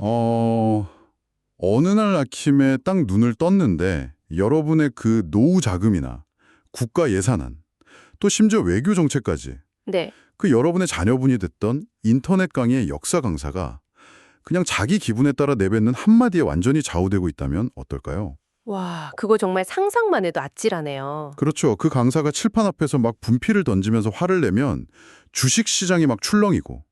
어, 어느 날 아침에 딱 눈을 떴는데 여러분의 그 노후 자금이나 국가 예산안, 또 심지어 외교 정책까지 네. 그 여러분의 자녀분이 됐던 인터넷 강의의 역사 강사가 그냥 자기 기분에 따라 내뱉는 한마디에 완전히 좌우되고 있다면 어떨까요? 와, 그거 정말 상상만 해도 아찔하네요. 그렇죠. 그 강사가 칠판 앞에서 막 분필을 던지면서 화를 내면 주식 시장이 막 출렁이고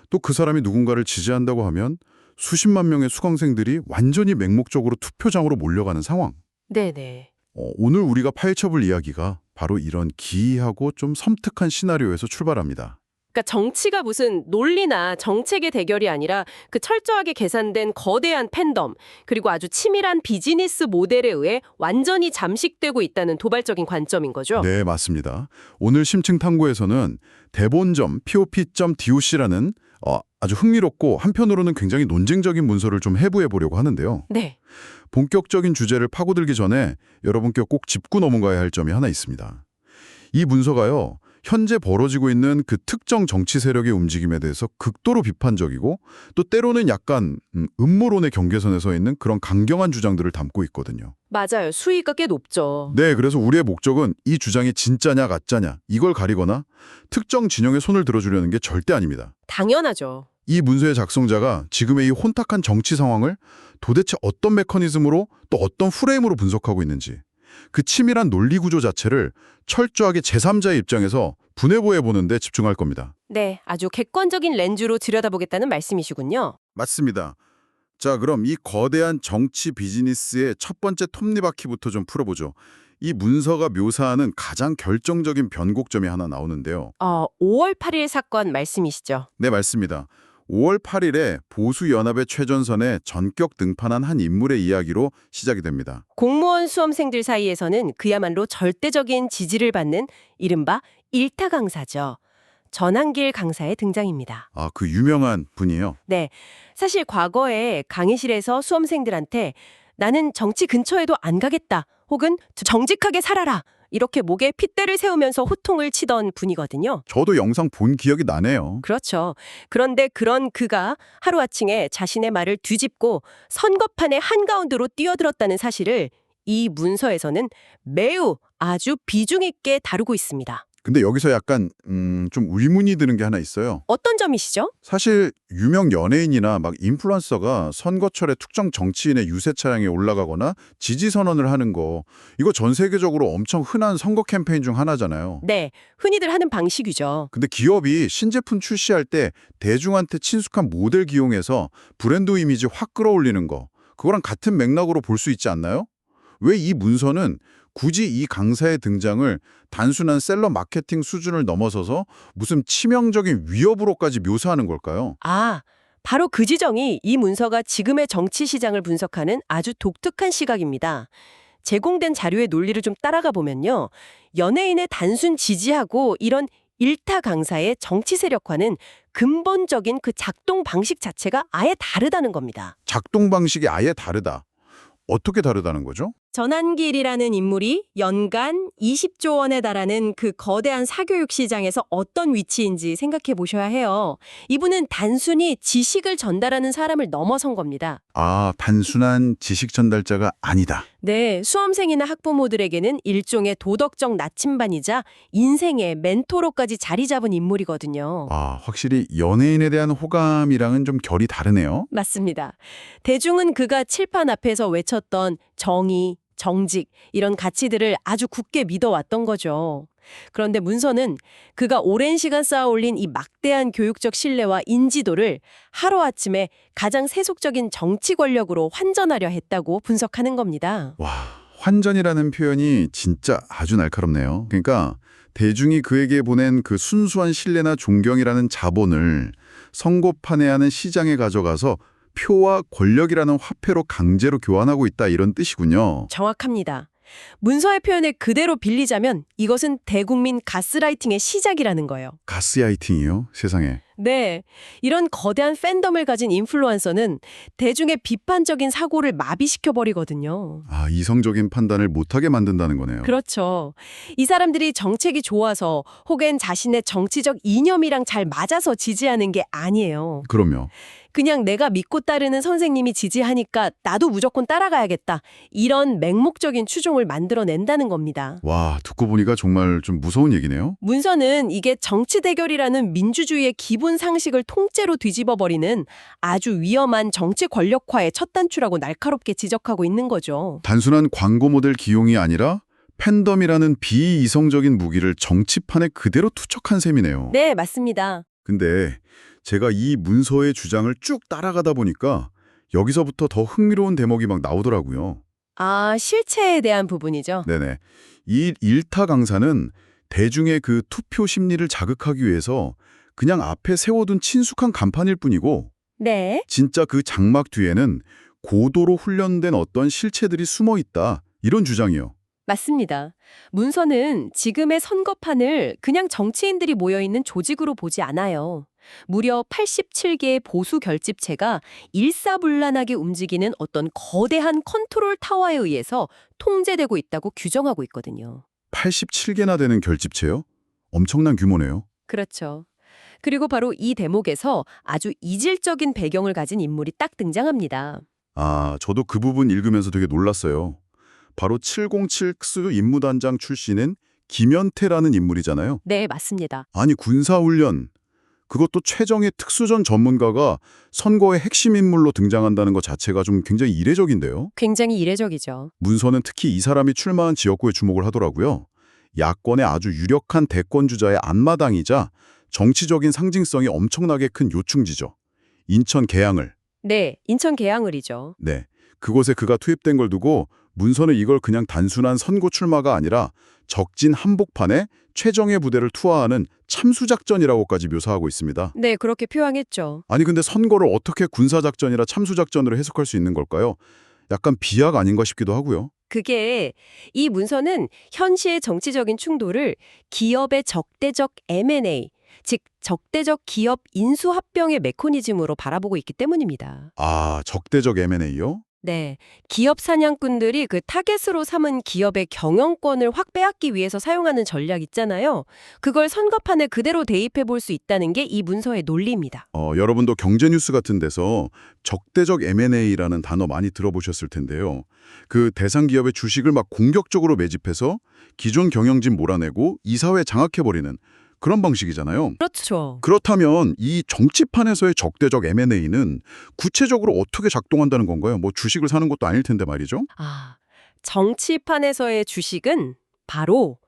또 그 사람이 누군가를 지지한다고 하면 수십만 명의 수강생들이 완전히 맹목적으로 투표장으로 몰려가는 상황. 네네. 오늘 우리가 파헤쳐볼 이야기가 바로 이런 기이하고 좀 섬뜩한 시나리오에서 출발합니다. 그러니까 정치가 무슨 논리나 정책의 대결이 아니라 그 철저하게 계산된 거대한 팬덤, 그리고 아주 치밀한 비즈니스 모델에 의해 완전히 잠식되고 있다는 도발적인 관점인 거죠. 네, 맞습니다. 오늘 심층 탐구에서는 대본점 pop.doc라는 아주 흥미롭고 한편으로는 굉장히 논쟁적인 문서를 좀 해부해 보려고 하는데요. 네. 본격적인 주제를 파고들기 전에 여러분께 꼭 짚고 넘어가야 할 점이 하나 있습니다. 이 문서가요, 현재 벌어지고 있는 그 특정 정치 세력의 움직임에 대해서 극도로 비판적이고 또 때로는 약간 음모론의 경계선에 서 있는 그런 강경한 주장들을 담고 있거든요. 맞아요. 수위가 꽤 높죠. 네, 그래서 우리의 목적은 이 주장이 진짜냐 가짜냐 이걸 가리거나 특정 진영의 손을 들어주려는 게 절대 아닙니다. 당연하죠. 이 문서의 작성자가 지금의 이 혼탁한 정치 상황을 도대체 어떤 메커니즘으로 또 어떤 프레임으로 분석하고 있는지 그 치밀한 논리 구조 자체를 철저하게 제3자의 입장에서 분해보해 보는 데 집중할 겁니다. 네, 아주 객관적인 렌즈로 들여다보겠다는 말씀이시군요. 맞습니다. 자, 그럼 이 거대한 정치 비즈니스의 첫 번째 톱니바퀴부터 좀 풀어보죠. 이 문서가 묘사하는 가장 결정적인 변곡점이 하나 나오는데요. 5월 8일 사건 말씀이시죠? 네, 맞습니다. 5월 8일에 보수연합의 최전선에 전격 등판한 한 인물의 이야기로 시작이 됩니다. 공무원 수험생들 사이에서는 그야말로 절대적인 지지를 받는 이른바 일타 강사죠. 전한길 강사의 등장입니다. 아, 그 유명한 분이요. 네, 사실 과거에 강의실에서 수험생들한테 나는 정치 근처에도 안 가겠다 혹은 정직하게 살아라 이렇게 목에 핏대를 세우면서 호통을 치던 분이거든요. 저도 영상 본 기억이 나네요. 그렇죠. 그런데 그런 그가 하루아침에 자신의 말을 뒤집고 선거판의 한가운데로 뛰어들었다는 사실을 이 문서에서는 매우 아주 비중 있게 다루고 있습니다. 근데 여기서 약간 좀 의문이 드는 게 하나 있어요. 어떤 점이시죠? 사실 유명 연예인이나 막 인플루언서가 선거철에 특정 정치인의 유세 차량에 올라가거나 지지 선언을 하는 거 이거 전 세계적으로 엄청 흔한 선거 캠페인 중 하나잖아요. 네, 흔히들 하는 방식이죠. 근데 기업이 신제품 출시할 때 대중한테 친숙한 모델 기용해서 브랜드 이미지 확 끌어올리는 거 그거랑 같은 맥락으로 볼 수 있지 않나요? 왜 이 문서는 굳이 이 강사의 등장을 단순한 셀러 마케팅 수준을 넘어서서 무슨 치명적인 위협으로까지 묘사하는 걸까요? 바로 그 지점이 이 문서가 지금의 정치 시장을 분석하는 아주 독특한 시각입니다. 제공된 자료의 논리를 좀 따라가 보면요. 연예인의 단순 지지하고 이런 일타 강사의 정치 세력화는 근본적인 그 작동 방식 자체가 아예 다르다는 겁니다. 작동 방식이 아예 다르다. 어떻게 다르다는 거죠? 전한길이라는 인물이 연간 20조 원에 달하는 그 거대한 사교육 시장에서 어떤 위치인지 생각해 보셔야 해요. 이분은 단순히 지식을 전달하는 사람을 넘어선 겁니다. 아, 단순한 지식 전달자가 아니다. 네, 수험생이나 학부모들에게는 일종의 도덕적 나침반이자 인생의 멘토로까지 자리 잡은 인물이거든요. 아, 확실히 연예인에 대한 호감이랑은 좀 결이 다르네요. 맞습니다. 대중은 그가 칠판 앞에서 외쳤던 정의, 정직 이런 가치들을 아주 굳게 믿어왔던 거죠. 그런데 문서는 그가 오랜 시간 쌓아올린 이 막대한 교육적 신뢰와 인지도를 하루아침에 가장 세속적인 정치 권력으로 환전하려 했다고 분석하는 겁니다. 와, 환전이라는 표현이 진짜 아주 날카롭네요. 그러니까 대중이 그에게 보낸 그 순수한 신뢰나 존경이라는 자본을 선거판에 하는 시장에 가져가서 표와 권력이라는 화폐로 강제로 교환하고 있다 이런 뜻이군요. 정확합니다. 문서의 표현을 그대로 빌리자면 이것은 대국민 가스라이팅의 시작이라는 거예요. 가스라이팅이요? 세상에. 네, 이런 거대한 팬덤을 가진 인플루언서는 대중의 비판적인 사고를 마비시켜버리거든요. 아, 이성적인 판단을 못하게 만든다는 거네요. 그렇죠. 이 사람들이 정책이 좋아서 혹은 자신의 정치적 이념이랑 잘 맞아서 지지하는 게 아니에요. 그럼요. 그냥 내가 믿고 따르는 선생님이 지지하니까 나도 무조건 따라가야겠다. 이런 맹목적인 추종을 만들어낸다는 겁니다. 와, 듣고 보니까 정말 좀 무서운 얘기네요. 문서는 이게 정치 대결이라는 민주주의의 기본 상식을 통째로 뒤집어버리는 아주 위험한 정치 권력화의 첫 단추라고 날카롭게 지적하고 있는 거죠. 단순한 광고 모델 기용이 아니라 팬덤이라는 비이성적인 무기를 정치판에 그대로 투척한 셈이네요. 네, 맞습니다. 근데 제가 이 문서의 주장을 쭉 따라가다 보니까 여기서부터 더 흥미로운 대목이 막 나오더라고요. 아, 실체에 대한 부분이죠. 네네. 이 일타 강사는 대중의 그 투표 심리를 자극하기 위해서 그냥 앞에 세워둔 친숙한 간판일 뿐이고 네. 진짜 그 장막 뒤에는 고도로 훈련된 어떤 실체들이 숨어 있다. 이런 주장이요. 맞습니다. 문서는 지금의 선거판을 그냥 정치인들이 모여있는 조직으로 보지 않아요. 무려 87개의 보수 결집체가 일사불란하게 움직이는 어떤 거대한 컨트롤 타워에 의해서 통제되고 있다고 규정하고 있거든요. 87개나 되는 결집체요? 엄청난 규모네요. 그렇죠. 그리고 바로 이 대목에서 아주 이질적인 배경을 가진 인물이 딱 등장합니다. 아, 저도 그 부분 읽으면서 되게 놀랐어요. 바로 707 특수 임무단장 출신인 김연태라는 인물이잖아요. 네, 맞습니다. 아니, 군사훈련, 그것도 최정예 특수전 전문가가 선거의 핵심 인물로 등장한다는 것 자체가 좀 굉장히 이례적인데요. 굉장히 이례적이죠. 문서는 특히 이 사람이 출마한 지역구에 주목을 하더라고요. 야권의 아주 유력한 대권주자의 앞마당이자 정치적인 상징성이 엄청나게 큰 요충지죠. 인천 계양을. 네, 인천 계양을이죠. 네, 그곳에 그가 투입된 걸 두고 문서는 이걸 그냥 단순한 선거 출마가 아니라 적진 한복판에 최정예 부대를 투하하는 참수작전이라고까지 묘사하고 있습니다. 네, 그렇게 표현했죠. 아니 근데 선거를 어떻게 군사작전이라 참수작전으로 해석할 수 있는 걸까요? 약간 비약 아닌가 싶기도 하고요. 그게 이 문서는 현시의 정치적인 충돌을 기업의 적대적 M&A, 즉 적대적 기업 인수합병의 메커니즘으로 바라보고 있기 때문입니다. 아, 적대적 M&A요? 네, 기업 사냥꾼들이 그 타겟으로 삼은 기업의 경영권을 확 빼앗기 위해서 사용하는 전략 있잖아요. 그걸 선거판에 그대로 대입해 볼 수 있다는 게 이 문서의 논리입니다. 여러분도 경제뉴스 같은 데서 적대적 M&A라는 단어 많이 들어보셨을 텐데요. 그 대상 기업의 주식을 막 공격적으로 매집해서 기존 경영진 몰아내고 이사회 장악해버리는 그런 방식이잖아요. 그렇죠. 그렇다면 이 정치판에서의 적대적 M&A는 구체적으로 어떻게 작동한다는 건가요? 뭐 주식을 사는 것도 아닐 텐데 말이죠. 아, 정치판에서의 주식은 바로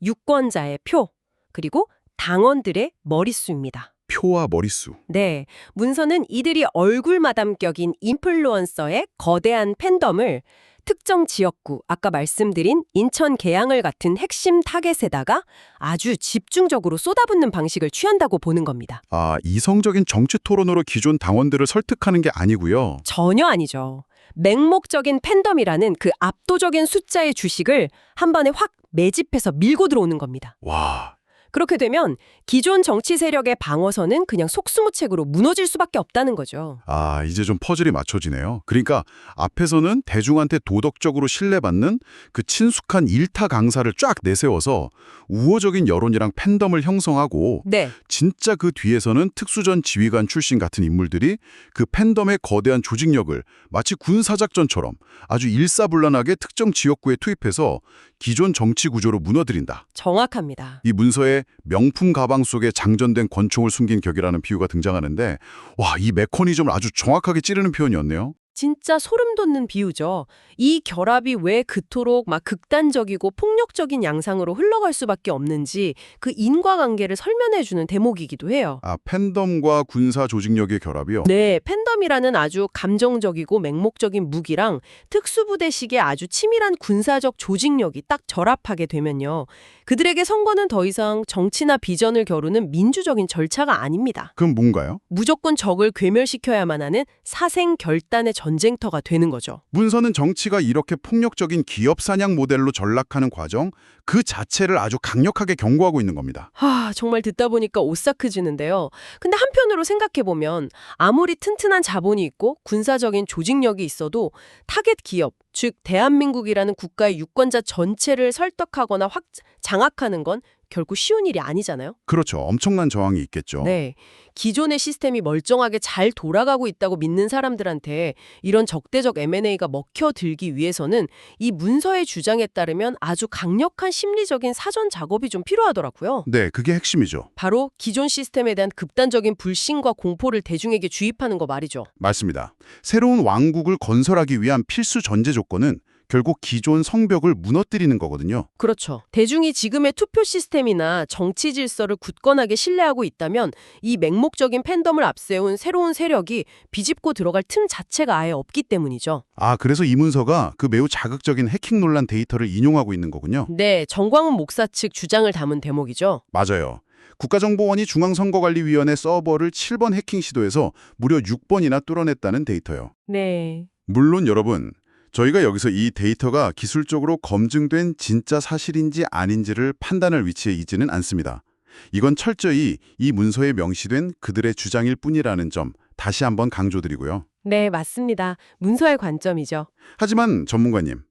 유권자의 표, 그리고 당원들의 머릿수입니다. 표와 머릿수. 네, 문서는 이들이 얼굴마담격인 인플루언서의 거대한 팬덤을 특정 지역구, 아까 말씀드린 인천 계양을 같은 핵심 타겟에다가 아주 집중적으로 쏟아붓는 방식을 취한다고 보는 겁니다. 아, 이성적인 정치 토론으로 기존 당원들을 설득하는 게 아니고요. 전혀 아니죠. 맹목적인 팬덤이라는 그 압도적인 숫자의 주식을 한 번에 확 매집해서 밀고 들어오는 겁니다. 와, 그렇게 되면 기존 정치 세력의 방어선은 그냥 속수무책으로 무너질 수밖에 없다는 거죠. 아, 이제 좀 퍼즐이 맞춰지네요. 그러니까 앞에서는 대중한테 도덕적으로 신뢰받는 그 친숙한 일타 강사를 쫙 내세워서 우호적인 여론이랑 팬덤을 형성하고 네, 진짜 그 뒤에서는 특수전 지휘관 출신 같은 인물들이 그 팬덤의 거대한 조직력을 마치 군사작전처럼 아주 일사불란하게 특정 지역구에 투입해서 기존 정치 구조로 무너뜨린다. 정확합니다. 이 문서에 명품 가방 속에 장전된 권총을 숨긴 격이라는 비유가 등장하는데 와, 이 메커니즘을 아주 정확하게 찌르는 표현이었네요. 진짜 소름 돋는 비유죠. 이 결합이 왜 그토록 막 극단적이고 폭력적인 양상으로 흘러갈 수밖에 없는지 그 인과관계를 설명해주는 대목이기도 해요. 아, 팬덤과 군사 조직력의 결합이요? 네, 팬덤이라는 아주 감정적이고 맹목적인 무기랑 특수부대식의 아주 치밀한 군사적 조직력이 딱 결합하게 되면요. 그들에게 선거는 더 이상 정치나 비전을 겨루는 민주적인 절차가 아닙니다. 그럼 뭔가요? 무조건 적을 괴멸시켜야만 하는 사생결단의 전쟁터가 되는 거죠. 문서는 정치가 이렇게 폭력적인 기업 사냥 모델로 전락하는 과정 그 자체를 아주 강력하게 경고하고 있는 겁니다. 정말 듣다 보니까 오싹해지는데요. 근데 한편으로 생각해보면 아무리 튼튼한 자본이 있고 군사적인 조직력이 있어도 타겟 기업, 즉 대한민국이라는 국가의 유권자 전체를 설득하거나 확 장악하는 건 결코 쉬운 일이 아니잖아요. 그렇죠. 엄청난 저항이 있겠죠. 네. 기존의 시스템이 멀쩡하게 잘 돌아가고 있다고 믿는 사람들한테 이런 적대적 M&A가 먹혀들기 위해서는 이 문서의 주장에 따르면 아주 강력한 심리적인 사전 작업이 좀 필요하더라고요. 네, 그게 핵심이죠. 바로 기존 시스템에 대한 극단적인 불신과 공포를 대중에게 주입하는 거 말이죠. 맞습니다. 새로운 왕국을 건설하기 위한 필수 전제 조건은 결국 기존 성벽을 무너뜨리는 거거든요. 그렇죠. 대중이 지금의 투표 시스템이나 정치 질서를 굳건하게 신뢰하고 있다면 이 맹목적인 팬덤을 앞세운 새로운 세력이 비집고 들어갈 틈 자체가 아예 없기 때문이죠. 아, 그래서 이 문서가 그 매우 자극적인 해킹 논란 데이터를 인용하고 있는 거군요. 네, 정광훈 목사 측 주장을 담은 대목이죠. 맞아요. 국가정보원이 중앙선거관리위원회 서버를 7번 해킹 시도해서 무려 6번이나 뚫어냈다는 데이터요. 네. 물론 여러분, 저희가 여기서 이 데이터가 기술적으로 검증된 진짜 사실인지 아닌지를 판단할 위치에 있지는 않습니다. 이건 철저히 이 문서에 명시된 그들의 주장일 뿐이라는 점 다시 한번 강조드리고요. 네, 맞습니다. 문서의 관점이죠. 하지만 전문가님,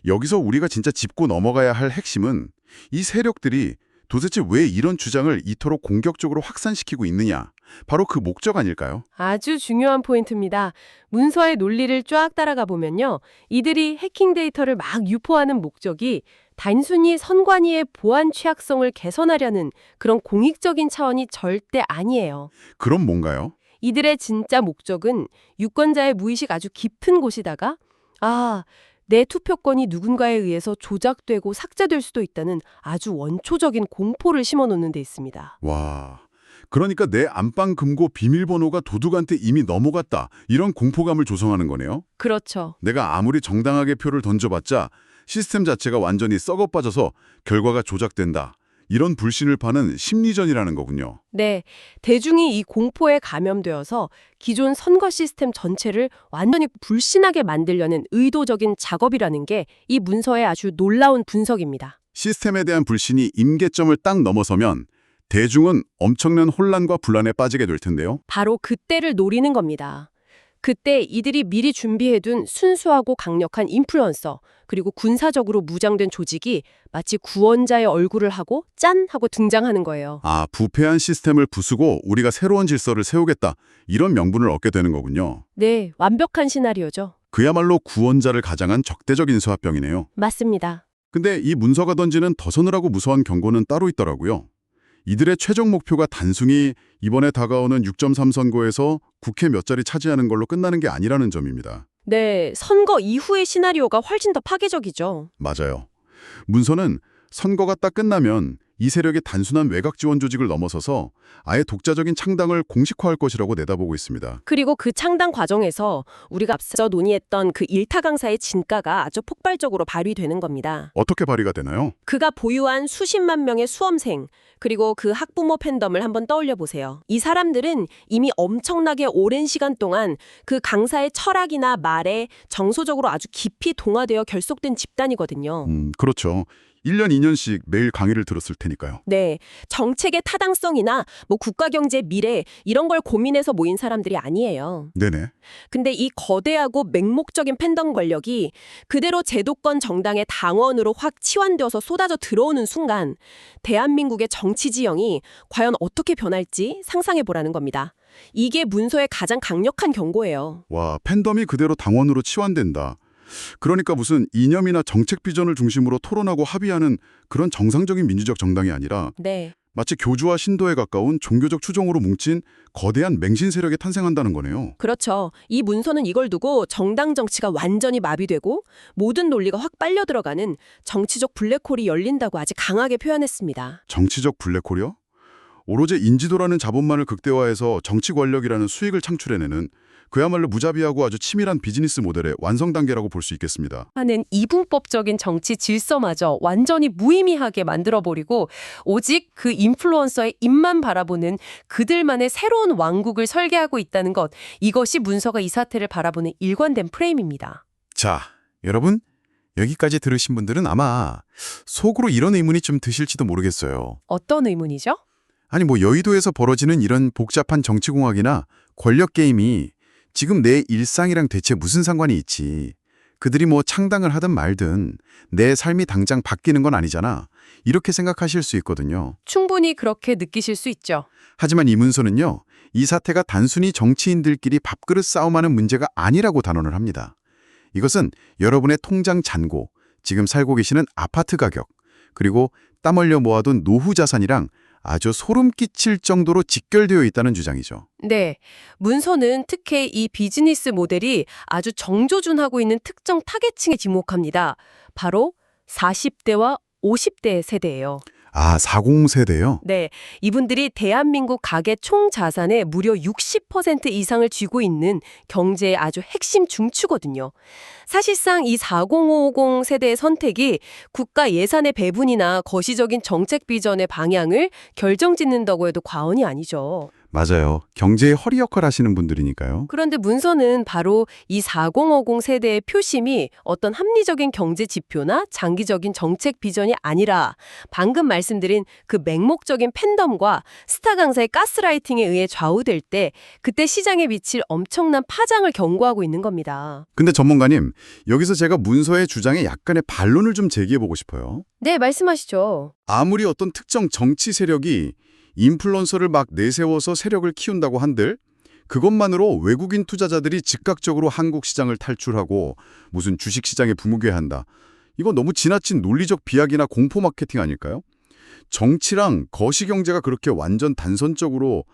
여기서 우리가 진짜 짚고 넘어가야 할 핵심은 이 세력들이 도대체 왜 이런 주장을 이토록 공격적으로 확산시키고 있느냐? 바로 그 목적 아닐까요? 아주 중요한 포인트입니다. 문서의 논리를 쫙 따라가 보면요. 이들이 해킹 데이터를 막 유포하는 목적이 단순히 선관위의 보안 취약성을 개선하려는 그런 공익적인 차원이 절대 아니에요. 그럼 뭔가요? 이들의 진짜 목적은 유권자의 무의식 아주 깊은 곳이다가 내 투표권이 누군가에 의해서 조작되고 삭제될 수도 있다는 아주 원초적인 공포를 심어놓는 데 있습니다. 와, 그러니까 내 안방 금고 비밀번호가 도둑한테 이미 넘어갔다. 이런 공포감을 조성하는 거네요. 그렇죠. 내가 아무리 정당하게 표를 던져봤자 시스템 자체가 완전히 썩어 빠져서 결과가 조작된다. 이런 불신을 파는 심리전이라는 거군요. 네, 대중이 이 공포에 감염되어서 기존 선거 시스템 전체를 완전히 불신하게 만들려는 의도적인 작업이라는 게 이 문서의 아주 놀라운 분석입니다. 시스템에 대한 불신이 임계점을 딱 넘어서면 대중은 엄청난 혼란과 불안에 빠지게 될 텐데요. 바로 그때를 노리는 겁니다. 그때 이들이 미리 준비해둔 순수하고 강력한 인플루언서, 그리고 군사적으로 무장된 조직이 마치 구원자의 얼굴을 하고 짠! 하고 등장하는 거예요. 아, 부패한 시스템을 부수고 우리가 새로운 질서를 세우겠다. 이런 명분을 얻게 되는 거군요. 네, 완벽한 시나리오죠. 그야말로 구원자를 가장한 적대적인 수합병이네요. 맞습니다. 근데 이 문서가 던지는 더 서늘하고 무서운 경고는 따로 있더라고요. 이들의 최종 목표가 단순히 이번에 다가오는 6.3 선거에서 국회 몇 자리 차지하는 걸로 끝나는 게 아니라는 점입니다. 네, 선거 이후의 시나리오가 훨씬 더 파괴적이죠. 맞아요. 문서는 선거가 딱 끝나면 이 세력의 단순한 외곽 지원 조직을 넘어서서 아예 독자적인 창당을 공식화할 것이라고 내다보고 있습니다. 그리고 그 창당 과정에서 우리가 앞서 논의했던 그 일타 강사의 진가가 아주 폭발적으로 발휘되는 겁니다. 어떻게 발휘가 되나요? 그가 보유한 수십만 명의 수험생, 그리고 그 학부모 팬덤을 한번 떠올려 보세요. 이 사람들은 이미 엄청나게 오랜 시간 동안 그 강사의 철학이나 말에 정서적으로 아주 깊이 동화되어 결속된 집단이거든요. 그렇죠. 1년, 2년씩 매일 강의를 들었을 테니까요. 네, 정책의 타당성이나 국가 경제 미래 이런 걸 고민해서 모인 사람들이 아니에요. 네네. 근데 이 거대하고 맹목적인 팬덤 권력이 그대로 제도권 정당의 당원으로 확 치환되어서 쏟아져 들어오는 순간 대한민국의 정치 지형이 과연 어떻게 변할지 상상해 보라는 겁니다. 이게 문서의 가장 강력한 경고예요. 와, 팬덤이 그대로 당원으로 치환된다. 그러니까 무슨 이념이나 정책 비전을 중심으로 토론하고 합의하는 그런 정상적인 민주적 정당이 아니라 네. 마치 교주와 신도에 가까운 종교적 추종으로 뭉친 거대한 맹신 세력이 탄생한다는 거네요. 그렇죠. 이 문서는 이걸 두고 정당 정치가 완전히 마비되고 모든 논리가 확 빨려 들어가는 정치적 블랙홀이 열린다고 아주 강하게 표현했습니다. 정치적 블랙홀이요? 오로지 인지도라는 자본만을 극대화해서 정치 권력이라는 수익을 창출해내는 그야말로 무자비하고 아주 치밀한 비즈니스 모델의 완성 단계라고 볼 수 있겠습니다. 하는 이분법적인 정치 질서마저 완전히 무의미하게 만들어버리고 오직 그 인플루언서의 입만 바라보는 그들만의 새로운 왕국을 설계하고 있다는 것, 이것이 문서가 이 사태를 바라보는 일관된 프레임입니다. 자, 여러분, 여기까지 들으신 분들은 아마 속으로 이런 의문이 좀 드실지도 모르겠어요. 어떤 의문이죠? 아니 여의도에서 벌어지는 이런 복잡한 정치공학이나 권력 게임이 지금 내 일상이랑 대체 무슨 상관이 있지? 그들이 뭐 창당을 하든 말든 내 삶이 당장 바뀌는 건 아니잖아. 이렇게 생각하실 수 있거든요. 충분히 그렇게 느끼실 수 있죠. 하지만 이 문서는요. 이 사태가 단순히 정치인들끼리 밥그릇 싸움하는 문제가 아니라고 단언을 합니다. 이것은 여러분의 통장 잔고, 지금 살고 계시는 아파트 가격, 그리고 땀 흘려 모아둔 노후 자산이랑 아주 소름 끼칠 정도로 직결되어 있다는 주장이죠. 네, 문서는 특히 이 비즈니스 모델이 아주 정조준하고 있는 특정 타겟층에 지목합니다. 바로 40대와 50대 세대예요. 아, 40세대요? 네, 이분들이 대한민국 가계 총 자산의 무려 60% 이상을 쥐고 있는 경제의 아주 핵심 중추거든요. 사실상 이 4050 세대의 선택이 국가 예산의 배분이나 거시적인 정책 비전의 방향을 결정짓는다고 해도 과언이 아니죠. 맞아요. 경제의 허리 역할 하시는 분들이니까요. 그런데 문서는 바로 이 4050 세대의 표심이 어떤 합리적인 경제 지표나 장기적인 정책 비전이 아니라 방금 말씀드린 그 맹목적인 팬덤과 스타 강사의 가스라이팅에 의해 좌우될 때 그때 시장에 미칠 엄청난 파장을 경고하고 있는 겁니다. 근데 전문가님, 여기서 제가 문서의 주장에 약간의 반론을 좀 제기해보고 싶어요. 네, 말씀하시죠. 아무리 어떤 특정 정치 세력이 인플루언서를 막 내세워서 세력을 키운다고 한들 그것만으로 외국인 투자자들이 즉각적으로 한국 시장을 탈출하고 무슨 주식 시장에 부무게한다. 이거 너무 지나친 논리적 비약이나 공포 마케팅 아닐까요? 정치랑 거시경제가 그렇게 완전 단선적으로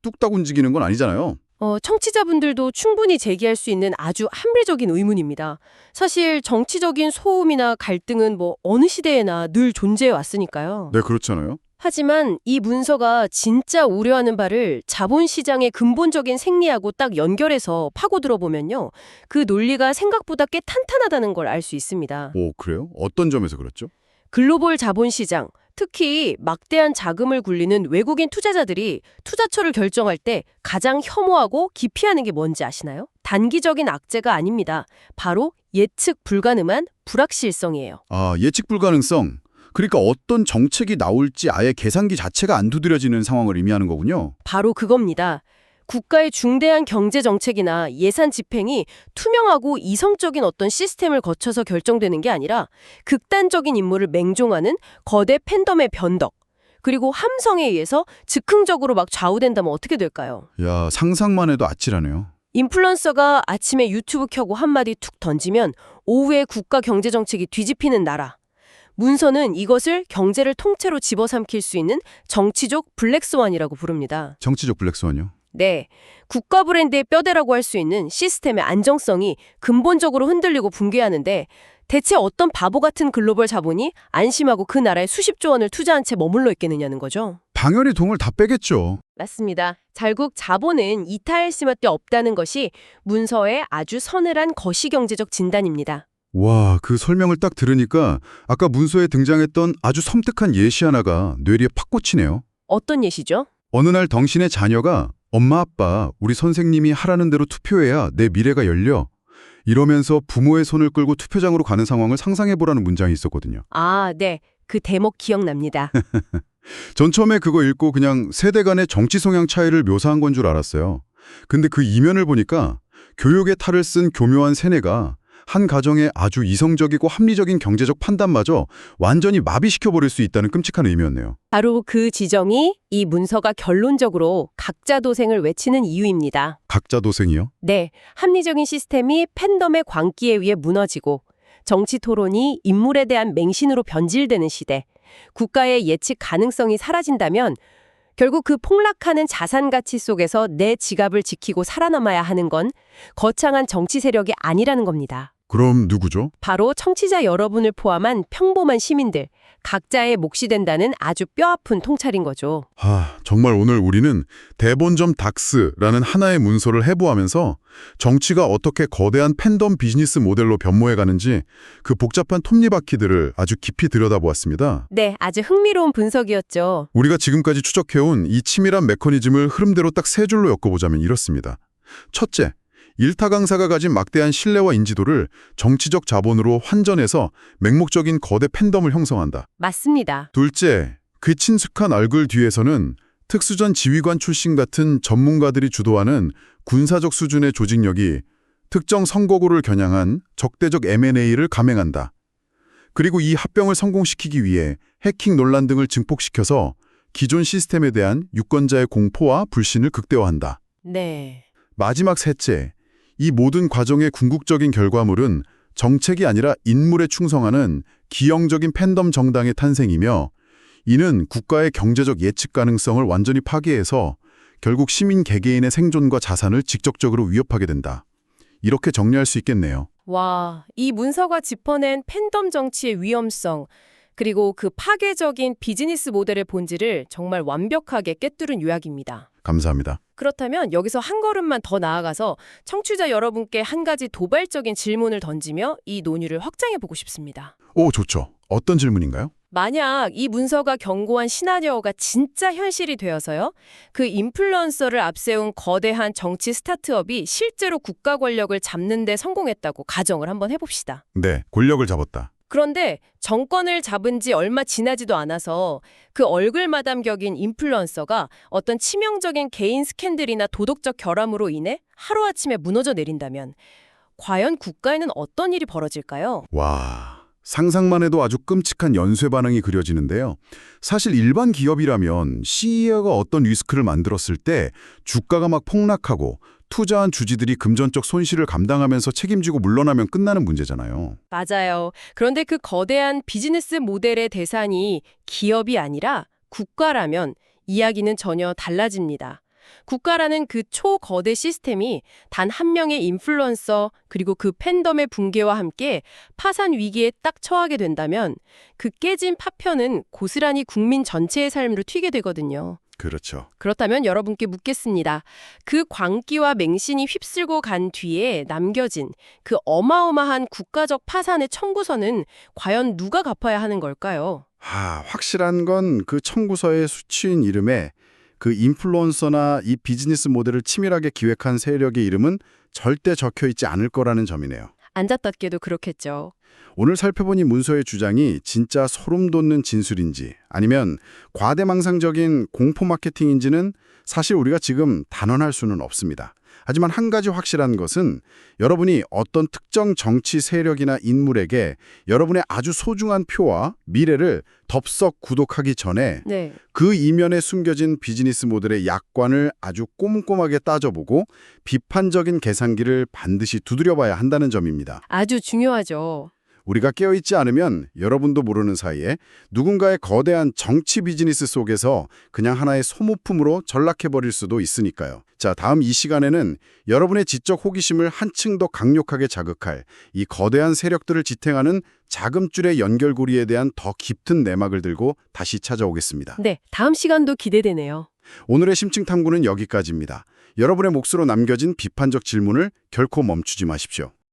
뚝딱 움직이는 건 아니잖아요. 청취자분들도 충분히 제기할 수 있는 아주 합리적인 의문입니다. 사실 정치적인 소음이나 갈등은 뭐 어느 시대에나 늘 존재해 왔으니까요. 네, 그렇잖아요. 하지만 이 문서가 진짜 우려하는 바를 자본시장의 근본적인 생리하고 딱 연결해서 파고들어 보면요. 그 논리가 생각보다 꽤 탄탄하다는 걸 알 수 있습니다. 오, 그래요? 어떤 점에서 그렇죠? 글로벌 자본시장, 특히 막대한 자금을 굴리는 외국인 투자자들이 투자처를 결정할 때 가장 혐오하고 기피하는 게 뭔지 아시나요? 단기적인 악재가 아닙니다. 바로 예측 불가능한 불확실성이에요. 아, 예측 불가능성. 그러니까 어떤 정책이 나올지 아예 계산기 자체가 안 두드려지는 상황을 의미하는 거군요. 바로 그겁니다. 국가의 중대한 경제 정책이나 예산 집행이 투명하고 이성적인 어떤 시스템을 거쳐서 결정되는 게 아니라 극단적인 인물을 맹종하는 거대 팬덤의 변덕, 그리고 함성에 의해서 즉흥적으로 막 좌우된다면 어떻게 될까요? 야, 상상만 해도 아찔하네요. 인플루언서가 아침에 유튜브 켜고 한마디 툭 던지면 오후에 국가 경제 정책이 뒤집히는 나라. 문서는 이것을 경제를 통째로 집어삼킬 수 있는 정치적 블랙스완이라고 부릅니다. 정치적 블랙스완이요? 네, 국가 브랜드의 뼈대라고 할 수 있는 시스템의 안정성이 근본적으로 흔들리고 붕괴하는데 대체 어떤 바보 같은 글로벌 자본이 안심하고 그 나라에 수십조 원을 투자한 채 머물러 있겠느냐는 거죠. 당연히 돈을 다 빼겠죠. 맞습니다. 결국 자본은 이탈심할 데 없다는 것이 문서의 아주 서늘한 거시경제적 진단입니다. 와, 그 설명을 딱 들으니까 아까 문서에 등장했던 아주 섬뜩한 예시 하나가 뇌리에 팍 꽂히네요. 어떤 예시죠? 어느 날 당신의 자녀가 엄마 아빠 우리 선생님이 하라는 대로 투표해야 내 미래가 열려 이러면서 부모의 손을 끌고 투표장으로 가는 상황을 상상해보라는 문장이 있었거든요. 아, 네. 그 대목 기억납니다. 전 처음에 그거 읽고 그냥 세대 간의 정치 성향 차이를 묘사한 건 줄 알았어요. 근데 그 이면을 보니까 교육의 탈을 쓴 교묘한 세뇌가 한 가정의 아주 이성적이고 합리적인 경제적 판단마저 완전히 마비시켜버릴 수 있다는 끔찍한 의미였네요. 바로 그 지점이 이 문서가 결론적으로 각자 도생을 외치는 이유입니다. 각자 도생이요? 네, 합리적인 시스템이 팬덤의 광기에 의해 무너지고 정치 토론이 인물에 대한 맹신으로 변질되는 시대, 국가의 예측 가능성이 사라진다면 결국 그 폭락하는 자산 가치 속에서 내 지갑을 지키고 살아남아야 하는 건 거창한 정치 세력이 아니라는 겁니다. 그럼 누구죠? 바로 청취자 여러분을 포함한 평범한 시민들, 각자의 몫이 된다는 아주 뼈아픈 통찰인 거죠. 정말 오늘 우리는 대본점 닥스라는 하나의 문서를 해부하면서 정치가 어떻게 거대한 팬덤 비즈니스 모델로 변모해가는지 그 복잡한 톱니바퀴들을 아주 깊이 들여다보았습니다. 네, 아주 흥미로운 분석이었죠. 우리가 지금까지 추적해온 이 치밀한 메커니즘을 흐름대로 딱 세 줄로 엮어보자면 이렇습니다. 첫째, 일타 강사가 가진 막대한 신뢰와 인지도를 정치적 자본으로 환전해서 맹목적인 거대 팬덤을 형성한다. 맞습니다. 둘째, 그 친숙한 얼굴 뒤에서는 특수전 지휘관 출신 같은 전문가들이 주도하는 군사적 수준의 조직력이 특정 선거구를 겨냥한 적대적 M&A를 감행한다. 그리고 이 합병을 성공시키기 위해 해킹 논란 등을 증폭시켜서 기존 시스템에 대한 유권자의 공포와 불신을 극대화한다. 네. 마지막 셋째, 이 모든 과정의 궁극적인 결과물은 정책이 아니라 인물에 충성하는 기형적인 팬덤 정당의 탄생이며, 이는 국가의 경제적 예측 가능성을 완전히 파괴해서 결국 시민 개개인의 생존과 자산을 직접적으로 위협하게 된다. 이렇게 정리할 수 있겠네요. 와, 이 문서가 짚어낸 팬덤 정치의 위험성, 그리고 그 파괴적인 비즈니스 모델의 본질을 정말 완벽하게 꿰뚫은 요약입니다. 감사합니다. 그렇다면 여기서 한 걸음만 더 나아가서 청취자 여러분께 한 가지 도발적인 질문을 던지며 이 논의를 확장해보고 싶습니다. 오, 좋죠. 어떤 질문인가요? 만약 이 문서가 경고한 시나리오가 진짜 현실이 되어서요, 그 인플루언서를 앞세운 거대한 정치 스타트업이 실제로 국가 권력을 잡는 데 성공했다고 가정을 한번 해봅시다. 네, 권력을 잡았다. 그런데 정권을 잡은 지 얼마 지나지도 않아서 그 얼굴 마담격인 인플루언서가 어떤 치명적인 개인 스캔들이나 도덕적 결함으로 인해 하루아침에 무너져 내린다면 과연 국가에는 어떤 일이 벌어질까요? 와, 상상만 해도 아주 끔찍한 연쇄 반응이 그려지는데요. 사실 일반 기업이라면 CEO가 어떤 리스크를 만들었을 때 주가가 막 폭락하고 투자한 주주들이 금전적 손실을 감당하면서 책임지고 물러나면 끝나는 문제잖아요. 맞아요. 그런데 그 거대한 비즈니스 모델의 대상이 기업이 아니라 국가라면 이야기는 전혀 달라집니다. 국가라는 그 초거대 시스템이 단 한 명의 인플루언서 그리고 그 팬덤의 붕괴와 함께 파산 위기에 딱 처하게 된다면 그 깨진 파편은 고스란히 국민 전체의 삶으로 튀게 되거든요. 그렇죠. 그렇다면 여러분께 묻겠습니다. 그 광기와 맹신이 휩쓸고 간 뒤에 남겨진 그 어마어마한 국가적 파산의 청구서는 과연 누가 갚아야 하는 걸까요? 확실한 건 그 청구서에 수취인 이름에 그 인플루언서나 이 비즈니스 모델을 치밀하게 기획한 세력의 이름은 절대 적혀 있지 않을 거라는 점이네요. 안타깝게도 그렇겠죠. 오늘 살펴본 이 문서의 주장이 진짜 소름 돋는 진술인지 아니면 과대망상적인 공포 마케팅인지는 사실 우리가 지금 단언할 수는 없습니다. 하지만 한 가지 확실한 것은 여러분이 어떤 특정 정치 세력이나 인물에게 여러분의 아주 소중한 표와 미래를 덥석 구독하기 전에 네. 그 이면에 숨겨진 비즈니스 모델의 약관을 아주 꼼꼼하게 따져보고 비판적인 계산기를 반드시 두드려봐야 한다는 점입니다. 아주 중요하죠. 우리가 깨어있지 않으면 여러분도 모르는 사이에 누군가의 거대한 정치 비즈니스 속에서 그냥 하나의 소모품으로 전락해버릴 수도 있으니까요. 자, 다음 이 시간에는 여러분의 지적 호기심을 한층 더 강력하게 자극할 이 거대한 세력들을 지탱하는 자금줄의 연결고리에 대한 더 깊은 내막을 들고 다시 찾아오겠습니다. 네, 다음 시간도 기대되네요. 오늘의 심층 탐구는 여기까지입니다. 여러분의 몫으로 남겨진 비판적 질문을 결코 멈추지 마십시오.